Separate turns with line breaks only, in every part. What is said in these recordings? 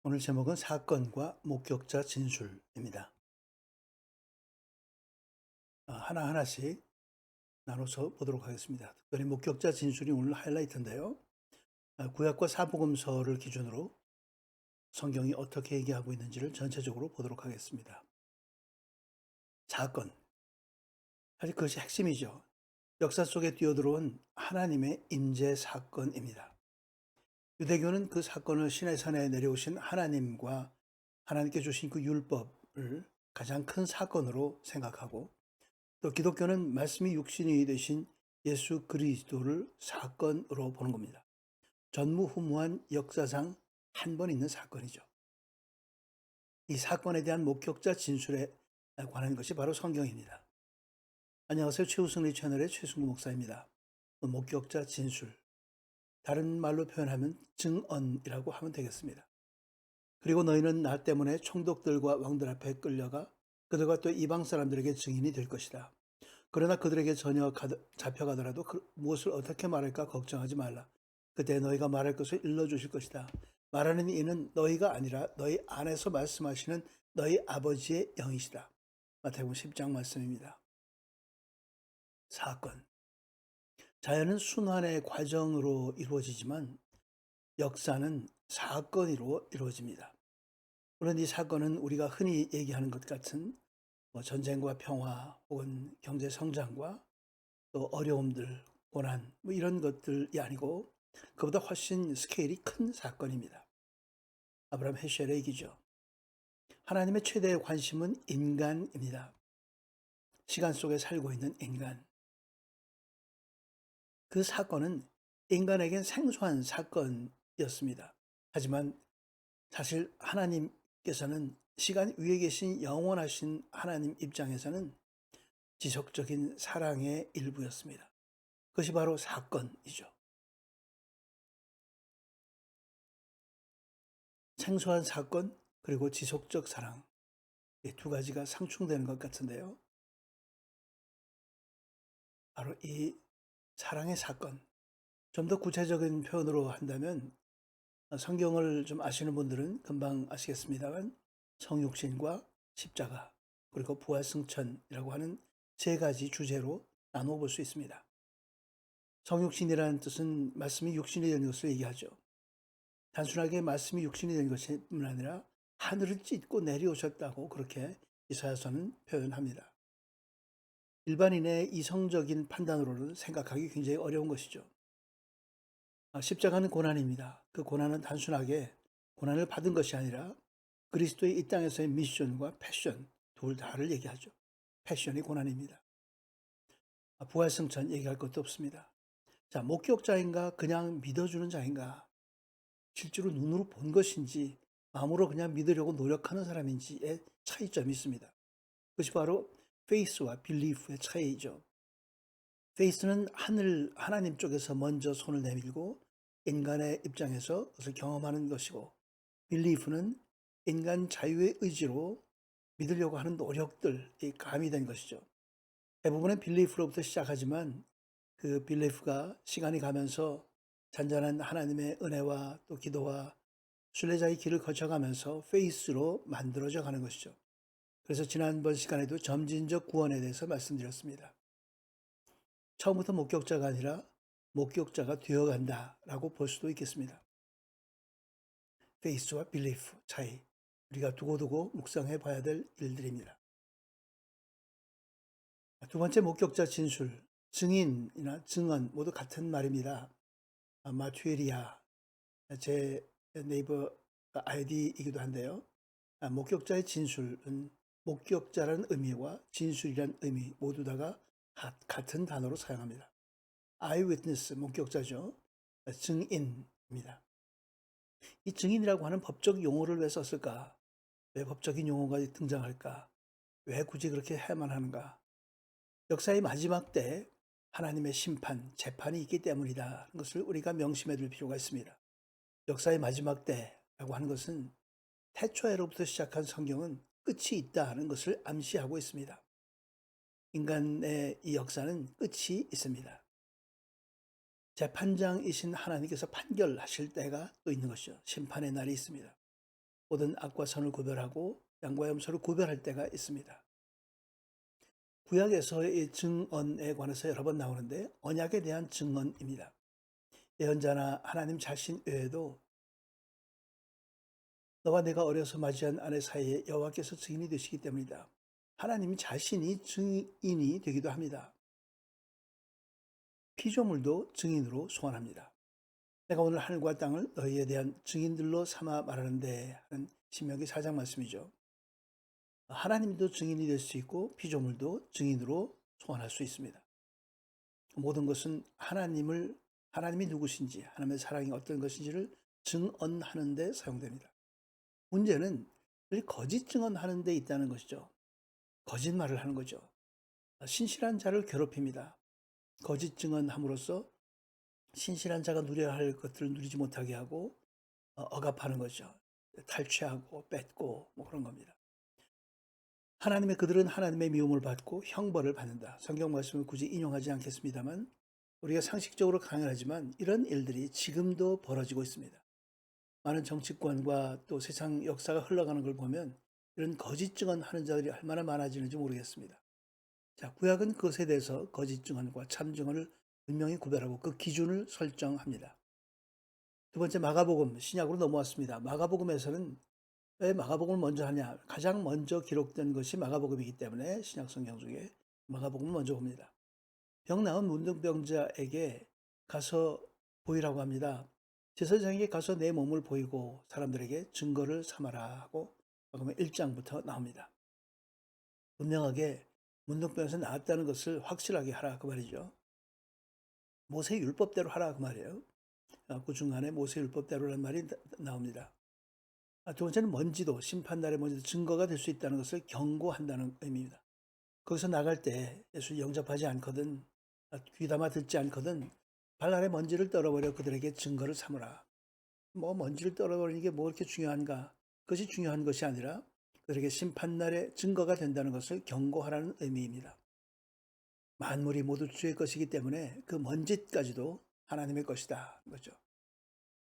오늘 제목은 사건과 목격자 진술입니다. 하나하나씩 나눠서 보도록 하겠습니다. 특별히 목격자 진술이 오늘 하이라이트인데요. 구약과 사복음서를 기준으로 성경이 어떻게 얘기하고 있는지를 전체적으로 보도록 하겠습니다. 사건. 사실 그것이 핵심이죠. 역사 속에 뛰어들어온 하나님의 임재 사건입니다. 유대교는 그 사건을 시내산에 내려오신 하나님과 하나님께 주신 그 율법을 가장 큰 사건으로 생각하고, 또 기독교는 말씀이 육신이 되신 예수 그리스도를 사건으로 보는 겁니다. 전무후무한 역사상 한 번 있는 사건이죠. 이 사건에 대한 목격자 진술에 관한 것이 바로 성경입니다. 안녕하세요. 최우승리 채널의 최승구 목사입니다. 목격자 진술, 다른 말로 표현하면 증언이라고 하면 되겠습니다. 그리고 너희는 나 때문에 총독들과 왕들 앞에 끌려가 그들과 또 이방 사람들에게 증인이 될 것이다. 그러나 그들에게 전혀 잡혀가더라도 무엇을 어떻게 말할까 걱정하지 말라. 그때 너희가 말할 것을 일러주실 것이다. 말하는 이는 너희가 아니라 너희 안에서 말씀하시는 너희 아버지의 영이시다. 마태복음 10장 말씀입니다. 사건. 자연은 순환의 과정으로 이루어지지만 역사는 사건으로 이루어집니다. 물론 이 사건은 우리가 흔히 얘기하는 것 같은 전쟁과 평화 혹은 경제 성장과 또 어려움들, 고난 이런 것들이 아니고 그보다 훨씬 스케일이 큰 사건입니다. 아브라함 헤셜의 얘기죠. 하나님의 최대의 관심은 인간입니다. 시간 속에 살고 있는 인간. 그 사건은 인간에겐 생소한 사건이었습니다. 하지만 사실 하나님께서는 시간 위에 계신 영원하신 하나님 입장에서는 지속적인 사랑의 일부였습니다. 그것이 바로 사건이죠. 생소한 사건 그리고 지속적 사랑, 이 두 가지가 상충되는 것 같은데요. 바로 이 사랑의 사건, 좀 더 구체적인 표현으로 한다면 성경을 좀 아시는 분들은 금방 아시겠습니다만 성육신과 십자가 그리고 부활승천이라고 하는 세 가지 주제로 나누어 볼 수 있습니다. 성육신이라는 뜻은 말씀이 육신이 된 것을 얘기하죠. 단순하게 말씀이 육신이 된 것뿐 아니라 하늘을 찢고 내려오셨다고 그렇게 이사야서는 표현합니다. 일반인의 이성적인 판단으로는 생각하기 굉장히 어려운 것이죠. 십자가는 고난입니다. 그 고난은 단순하게 고난을 받은 것이 아니라 그리스도의 이 땅에서의 미션과 패션 둘 다를 얘기하죠. 패션이 고난입니다. 부활승천 얘기할 것도 없습니다. 자, 목격자인가 그냥 믿어주는 자인가, 실제로 눈으로 본 것인지 마음으로 그냥 믿으려고 노력하는 사람인지의 차이점이 있습니다. 그것이 바로 faith와 belief의 차이죠. faith는 하나님 쪽에서 먼저 손을 내밀고 인간의 입장에서 그것을 경험하는 것이고, belief는 인간 자유의 의지로 믿으려고 하는 노력들이 가미된 것이죠. 대부분은 belief로부터 시작하지만 그 belief가 시간이 가면서 잔잔한 하나님의 은혜와 또 기도와 순례자의 길을 거쳐가면서 faith로 만들어져 가는 것이죠. 그래서 지난번 시간에도 점진적 구원에 대해서 말씀드렸습니다. 처음부터 목격자가 아니라 목격자가 되어간다라고 볼 수도 있겠습니다. faith와 belief 차이, 우리가 두고두고 묵상해 봐야 될 일들입니다. 두 번째 목격자 진술, 증인이나 증언 모두 같은 말입니다. 마튜에리아, 제 네이버 아이디이기도 한데요. 목격자의 진술은 목격자라는 의미와 진술이라는 의미 모두 다가 같은 단어로 사용합니다. eyewitness, 목격자죠. 증인입니다. 이 증인이라고 하는 법적 용어를 왜 썼을까? 왜 법적인 용어가 등장할까? 왜 굳이 그렇게 해야만 하는가? 역사의 마지막 때 하나님의 심판, 재판이 있기 때문이다. 것을 우리가 명심해 둘 필요가 있습니다. 역사의 마지막 때라고 하는 것은 태초에로부터 시작한 성경은 끝이 있다는 것을 암시하고 있습니다. 인간의 이 역사는 끝이 있습니다. 재판장이신 하나님께서 판결하실 때가 또 있는 것이죠. 심판의 날이 있습니다. 모든 악과 선을 구별하고 양과 염소를 구별할 때가 있습니다. 구약에서의 증언에 관해서 여러 번 나오는데 언약에 대한 증언입니다. 예언자나 하나님 자신 외에도 너와 내가 어려서 맞이한 아내 사이에 여호와께서 증인이 되시기 때문이다. 하나님 자신이 증인이 되기도 합니다. 피조물도 증인으로 소환합니다. 내가 오늘 하늘과 땅을 너희에 대한 증인들로 삼아 말하는데 하는 신명기 4장 말씀이죠. 하나님도 증인이 될 수 있고 피조물도 증인으로 소환할 수 있습니다. 모든 것은 하나님이 누구신지, 하나님의 사랑이 어떤 것인지를 증언하는 데 사용됩니다. 문제는 거짓 증언하는 데 있다는 것이죠. 거짓말을 하는 거죠. 신실한 자를 괴롭힙니다. 거짓 증언함으로써 신실한 자가 누려야 할 것들을 누리지 못하게 하고 억압하는 거죠. 탈취하고 뺏고 뭐 그런 겁니다. 그들은 하나님의 미움을 받고 형벌을 받는다. 성경 말씀을 굳이 인용하지 않겠습니다만 우리가 상식적으로 강연하지만 이런 일들이 지금도 벌어지고 있습니다. 많은 정치권과 또 세상 역사가 흘러가는 걸 보면 이런 거짓 증언하는 자들이 얼마나 많아지는지 모르겠습니다. 자, 구약은 그것에 대해서 거짓 증언과 참 증언을 분명히 구별하고 그 기준을 설정합니다. 두 번째 마가복음, 신약으로 넘어왔습니다. 마가복음에서는 왜 마가복음을 먼저 하냐? 가장 먼저 기록된 것이 마가복음이기 때문에 신약 성경 중에 마가복음을 먼저 봅니다. 병 나은 문둥병자에게 가서 보이라고 합니다. 제사장에게 가서 내 몸을 보이고 사람들에게 증거를 삼아라 하고 마가복음 1장부터 나옵니다. 분명하게 문둥병에서 나았다는 것을 확실하게 하라 그 말이죠. 모세 율법대로 하라 그 말이에요. 그 중간에 모세 율법대로라는 말이 나옵니다. 두 번째는 먼지도 심판날의 먼지도 증거가 될 수 있다는 것을 경고한다는 의미입니다. 거기서 나갈 때 예수를 영접하지 않거든 귀담아 듣지 않거든 발 아래 먼지를 떨어버려 그들에게 증거를 삼으라. 뭐 먼지를 떨어버리는 게 뭐 이렇게 중요한가? 그것이 중요한 것이 아니라 그들에게 심판날의 증거가 된다는 것을 경고하라는 의미입니다. 만물이 모두 주의 것이기 때문에 그 먼지까지도 하나님의 것이다. 거죠.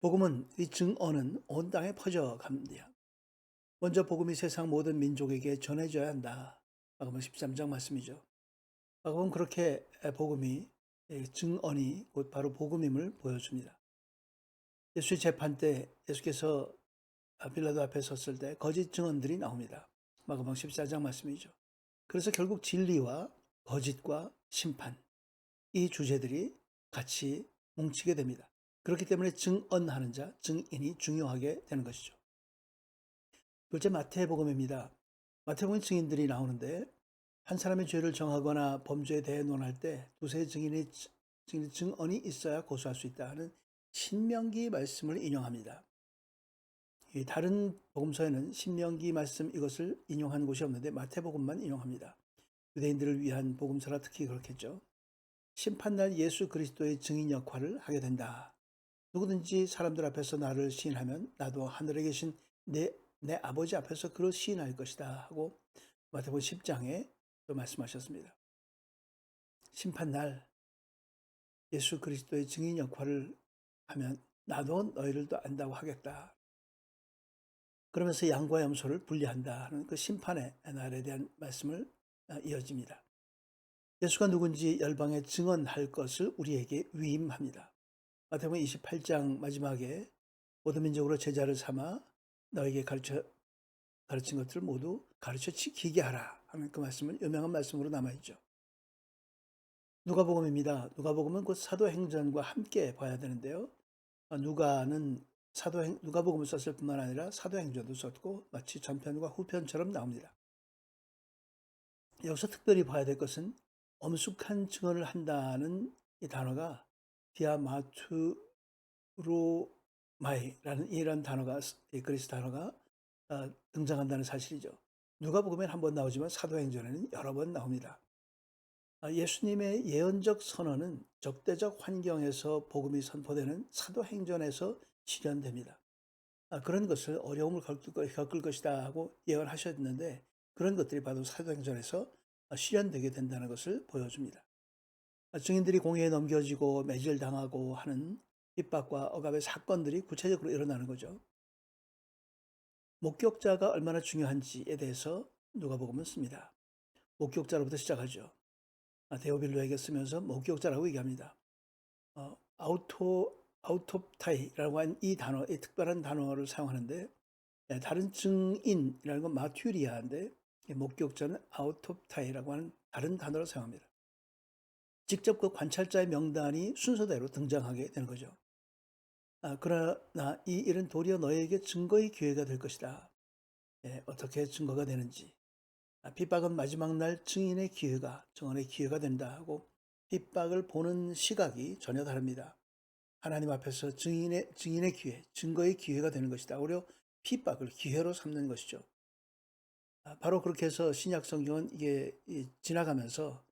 복음은 이 증언은 온 땅에 퍼져갑니다. 먼저 복음이 세상 모든 민족에게 전해져야 한다. 마가복음 13장 말씀이죠. 마가복음은 그렇게 복음이 증언이 곧 바로 복음임을 보여줍니다. 예수의 재판 때 예수께서 빌라도 앞에 섰을 때 거짓 증언들이 나옵니다. 마가복음 14장 말씀이죠. 그래서 결국 진리와 거짓과 심판 이 주제들이 같이 뭉치게 됩니다. 그렇기 때문에 증언하는 자, 증인이 중요하게 되는 것이죠. 둘째 마태복음입니다. 마태복음 증인들이 나오는데 한 사람의 죄를 정하거나 범죄에 대해 논할 때 두세 증언이 있어야 고소할 수 있다 하는 신명기 말씀을 인용합니다. 다른 복음서에는 신명기 말씀 이것을 인용한 곳이 없는데 마태복음만 인용합니다. 유대인들을 위한 복음서라 특히 그렇겠죠. 심판날 예수 그리스도의 증인 역할을 하게 된다. 누구든지 사람들 앞에서 나를 시인하면 나도 하늘에 계신 내 아버지 앞에서 그를 시인할 것이다 하고 마태복음 10장에 또 말씀하셨습니다. 심판날 예수 그리스도의 증인 역할을 하면 나도 너희를 또 안다고 하겠다. 그러면서 양과 염소를 분리한다 하는 그 심판의 날에 대한 말씀을 이어집니다. 예수가 누군지 열방에 증언할 것을 우리에게 위임합니다. 마태복음 28장 마지막에 모든 민족으로 제자를 삼아 너에게 가르친 것들을 모두 가르쳐 지키게 하라 하는 그 말씀은 유명한 말씀으로 남아있죠. 누가복음입니다. 누가복음은 곧 사도행전과 함께 봐야 되는데요. 누가복음을 썼을 뿐만 아니라 사도행전도 썼고 마치 전편과 후편처럼 나옵니다. 여기서 특별히 봐야 될 것은 엄숙한 증언을 한다는 이 단어가 디아마투로마이라는 이런 단어가 그리스 단어가 등장한다는 사실이죠. 누가복음엔 한 번 나오지만 사도행전에는 여러 번 나옵니다. 예수님의 예언적 선언은 적대적 환경에서 복음이 선포되는 사도행전에서 실현됩니다. 그런 것을 어려움을 겪을 것이다 하고 예언하셨는데 그런 것들이 바로 사도행전에서 실현되게 된다는 것을 보여줍니다. 증인들이 공회에 넘겨지고 매질당하고 하는 핍박과 억압의 사건들이 구체적으로 일어나는 거죠. 목격자가 얼마나 중요한지에 대해서 누가복음은 씁니다. 목격자로부터 시작하죠. 데오빌로에게 쓰면서 목격자라고 얘기합니다. 아우토프타이라고 한 이 단어, 이 특별한 단어를 사용하는데, 다른 증인이라는 건 마튜리아인데, 목격자는 아우토프타이라고 하는 다른 단어를 사용합니다. 직접 그 관찰자의 명단이 순서대로 등장하게 되는 거죠. 그러나 이 일은 도리어 너에게 증거의 기회가 될 것이다. 어떻게 증거가 되는지. 핍박은 마지막 날 증언의 기회가 된다 하고, 핍박을 보는 시각이 전혀 다릅니다. 하나님 앞에서 증인의 기회, 증거의 기회가 되는 것이다. 오히려 핍박을 기회로 삼는 것이죠. 바로 그렇게 해서 신약 성경은 이게 지나가면서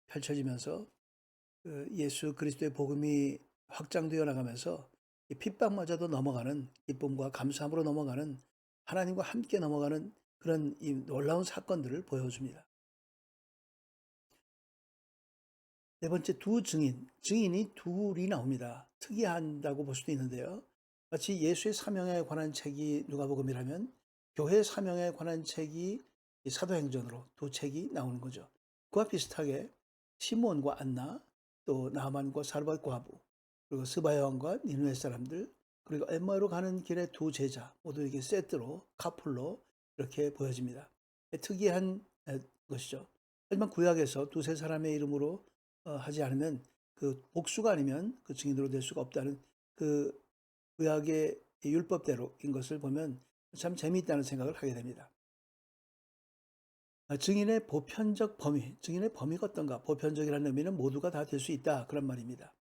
펼쳐지면서 예수 그리스도의 복음이 확장되어 나가면서 핍박마저도 넘어가는, 기쁨과 감사함으로 넘어가는, 하나님과 함께 넘어가는 그런 이 놀라운 사건들을 보여줍니다. 네 번째, 증인이 둘이 나옵니다. 특이한다고 볼 수도 있는데요. 마치 예수의 사명에 관한 책이 누가복음이라면 교회 사명에 관한 책이 사도행전으로 두 책이 나오는 거죠. 그와 비슷하게 시몬과 안나, 또 나만과 사르밧 과부, 그리고 스바 여왕과 니느웨 사람들, 그리고 엠마오로 가는 길의 두 제자 모두 이렇게 세트로 카풀로 이렇게 보여집니다. 특이한 것이죠. 하지만 구약에서 두세 사람의 이름으로 하지 않으면 그 복수가 아니면 그 증인으로 될 수가 없다는 그 구약의 율법대로인 것을 보면 참 재미있다는 생각을 하게 됩니다. 증인의 보편적 범위, 증인의 범위가 어떤가? 보편적이라는 의미는 모두가 다 될 수 있다, 그런 말입니다.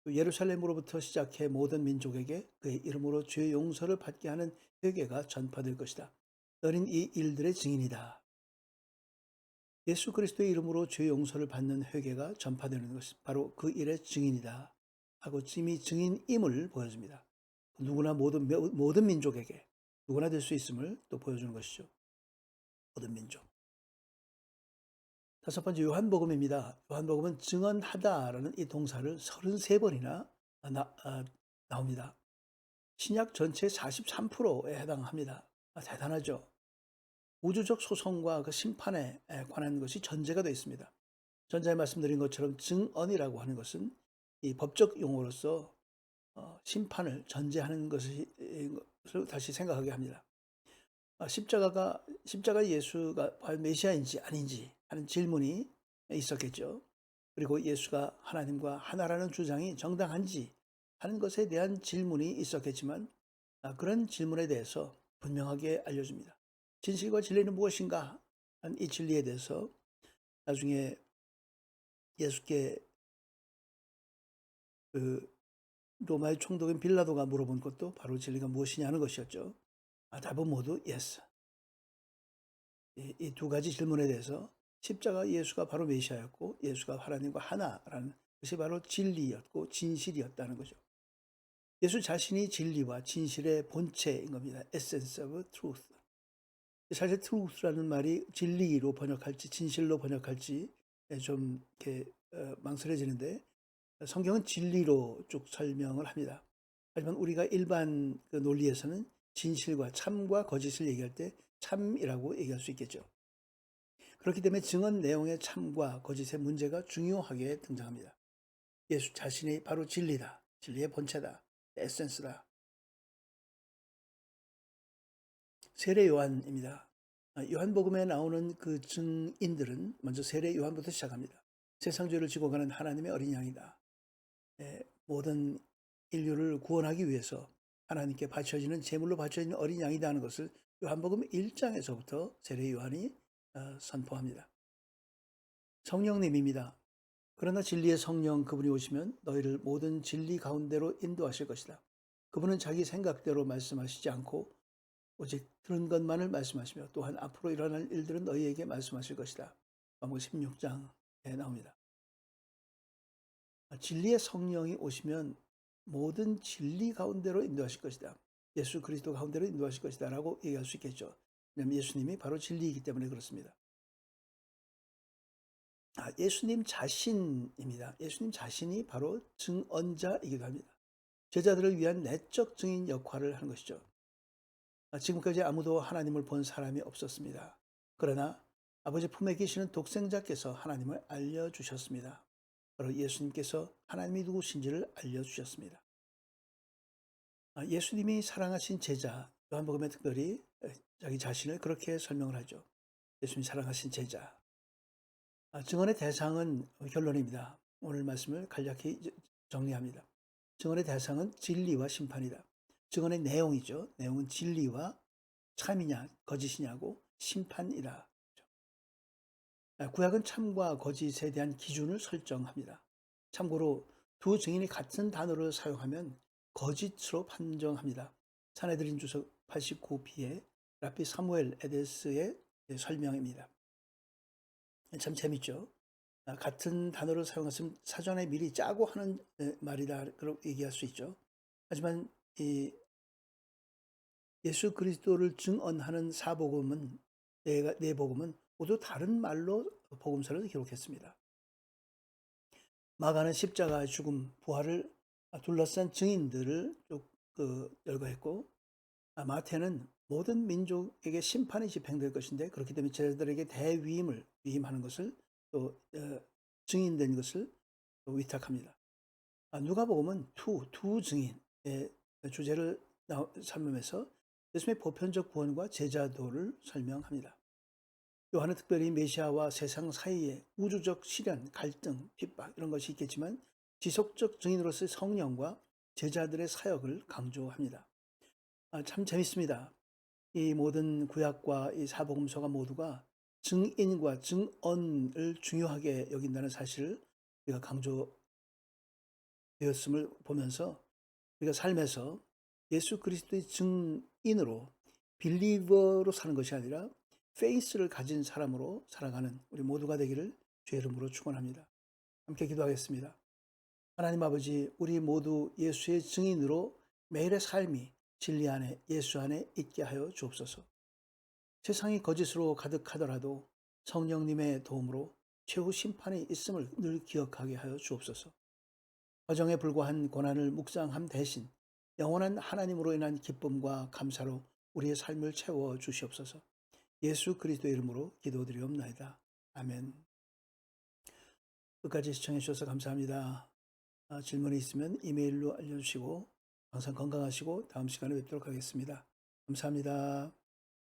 예루살렘으로부터 시작해 모든 민족에게 그의 이름으로 죄의 용서를 받게 하는 회개가 전파될 것이다. 너는 이 일들의 증인이다. 예수 그리스도의 이름으로 죄 용서를 받는 회개가 전파되는 것이 바로 그 일의 증인이다 하고 이미 증인임을 보여줍니다. 누구나 모든 민족에게 누구나 될 수 있음을 또 보여주는 것이죠. 모든 민족. 다섯 번째, 요한복음입니다. 요한복음은 증언하다라는 이 동사를 33번이나 나옵니다. 신약 전체의 43%에 해당합니다. 대단하죠. 우주적 소송과 그 심판에 관한 것이 전제가 되어 있습니다. 전자에 말씀드린 것처럼 증언이라고 하는 것은 이 법적 용어로서 심판을 전제하는 것을 다시 생각하게 합니다. 십자가 예수가 과연 메시아인지 아닌지 하는 질문이 있었겠죠. 그리고 예수가 하나님과 하나라는 주장이 정당한지 하는 것에 대한 질문이 있었겠지만 그런 질문에 대해서 분명하게 알려줍니다. 진실과 진리는 무엇인가? 하는 이 진리에 대해서 나중에 예수께 그 로마의 총독인 빌라도가 물어본 것도 바로 진리가 무엇이냐 하는 것이었죠. 답은 모두 yes. 이 두 가지 질문에 대해서 십자가 예수가 바로 메시아였고 예수가 하나님과 하나라는 것이 바로 진리였고 진실이었다는 거죠. 예수 자신이 진리와 진실의 본체인 겁니다. Essence of truth. 사실 truth라는 말이 진리로 번역할지 진실로 번역할지 좀 이렇게 망설여지는데 성경은 진리로 쭉 설명을 합니다. 하지만 우리가 일반 그 논리에서는 진실과 참과 거짓을 얘기할 때 참이라고 얘기할 수 있겠죠. 그렇기 때문에 증언 내용의 참과 거짓의 문제가 중요하게 등장합니다. 예수 자신이 바로 진리다. 진리의 본체다. 에센스다. 세례 요한입니다. 요한복음에 나오는 그 증인들은 먼저 세례 요한부터 시작합니다. 세상 죄를 지고 가는 하나님의 어린 양이다. 모든 인류를 구원하기 위해서 하나님께 바쳐지는 제물로 바쳐지는 어린 양이다 하는 것을 요한복음 1장에서부터 세례 요한이 선포합니다. 성령님입니다. 그러나 진리의 성령 그분이 오시면 너희를 모든 진리 가운데로 인도하실 것이다. 그분은 자기 생각대로 말씀하시지 않고 오직 들은 것만을 말씀하시며 또한 앞으로 일어날 일들은 너희에게 말씀하실 것이다. 마가복음 16장에 나옵니다. 진리의 성령이 오시면 모든 진리 가운데로 인도하실 것이다. 예수 그리스도 가운데로 인도하실 것이다 라고 얘기할 수 있겠죠. 왜냐하면 예수님이 바로 진리이기 때문에 그렇습니다. 예수님 자신입니다. 예수님 자신이 바로 증언자이기도 합니다. 제자들을 위한 내적 증인 역할을 하는 것이죠. 지금까지 아무도 하나님을 본 사람이 없었습니다. 그러나 아버지 품에 계시는 독생자께서 하나님을 알려주셨습니다. 바로 예수님께서 하나님이 누구신지를 알려주셨습니다. 예수님이 사랑하신 제자, 요한복음에 특별히 자기 자신을 그렇게 설명을 하죠. 예수님이 사랑하신 제자. 증언의 대상은 결론입니다. 오늘 말씀을 간략히 정리합니다. 증언의 대상은 진리와 심판이다. 증언의 내용이죠. 내용은 진리와 참이냐 거짓이냐고 심판이다. 구약은 참과 거짓에 대한 기준을 설정합니다. 참고로 두 증인이 같은 단어를 사용하면 거짓으로 판정합니다. 산헤드린 주석 89b의 라피 사무엘 에데스의 설명입니다. 참 재밌죠. 같은 단어를 사용했으면 사전에 미리 짜고 하는 말이다, 그렇게 얘기할 수 있죠. 하지만 이 예수 그리스도를 증언하는 사복음은, 네 복음은 모두 다른 말로 복음서를 기록했습니다. 마가는 십자가 죽음, 부활을 둘러싼 증인들을 쭉 열거했고, 마태는 모든 민족에게 심판이 집행될 것인데, 그렇기 때문에 제자들에게 대위임을 위임하는 것을 또 증인된 것을 또 위탁합니다. 누가복음은 두 증인의 주제를 삼으면서 예수님의 보편적 구원과 제자도를 설명합니다. 요한은 특별히 메시아와 세상 사이에 우주적 시련, 갈등, 핍박 이런 것이 있겠지만 지속적 증인으로서의 성령과 제자들의 사역을 강조합니다. 참 재밌습니다. 이 모든 구약과 이 사복음서가 모두가 증인과 증언을 중요하게 여긴다는 사실을 우리가 강조되었음을 보면서 우리가 삶에서 예수 그리스도의 증인으로 빌리버로 사는 것이 아니라 페이스를 가진 사람으로 살아가는 우리 모두가 되기를 주의 이름으로 축원합니다. 함께 기도하겠습니다. 하나님 아버지, 우리 모두 예수의 증인으로 매일의 삶이 진리 안에 예수 안에 있게 하여 주옵소서. 세상이 거짓으로 가득하더라도 성령님의 도움으로 최후 심판이 있음을 늘 기억하게 하여 주옵소서. 과정에 불과한 고난을 묵상함 대신 영원한 하나님으로 인한 기쁨과 감사로 우리의 삶을 채워 주시옵소서. 예수 그리스도의 이름으로 기도드리옵나이다. 아멘. 끝까지 시청해 주셔서 감사합니다. 질문이 있으면 이메일로 알려주시고 항상 건강하시고 다음 시간에 뵙도록 하겠습니다. 감사합니다.